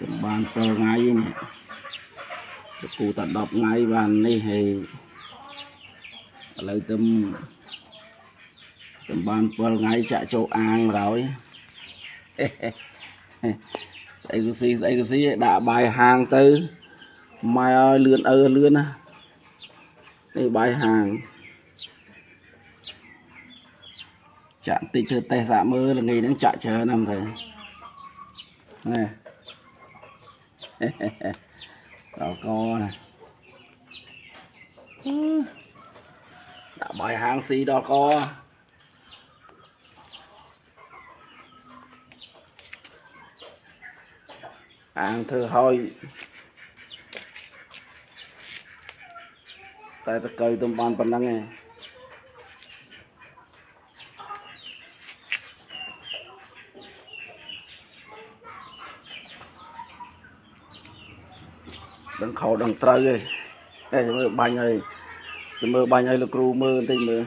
Chấm ban per ngay nè cụ ta đọc ngay bàn này thì lấy tâm ban per ngay chạy châu An rồi cái gì đã bài hàng tới mai ơi lươn á đây bài hàng chạm tịch thừa tay dạ mơ là ngày đang chạy chờ nằm thầy này đỏ co này đã bài hàng xì đỏ co hàng thơ hơi tay ta cây tôm ban phần năng này đằng khẩu đằng trời đây mơ bánh ơi mơ bánh ơi là cừu mơ tinh mơ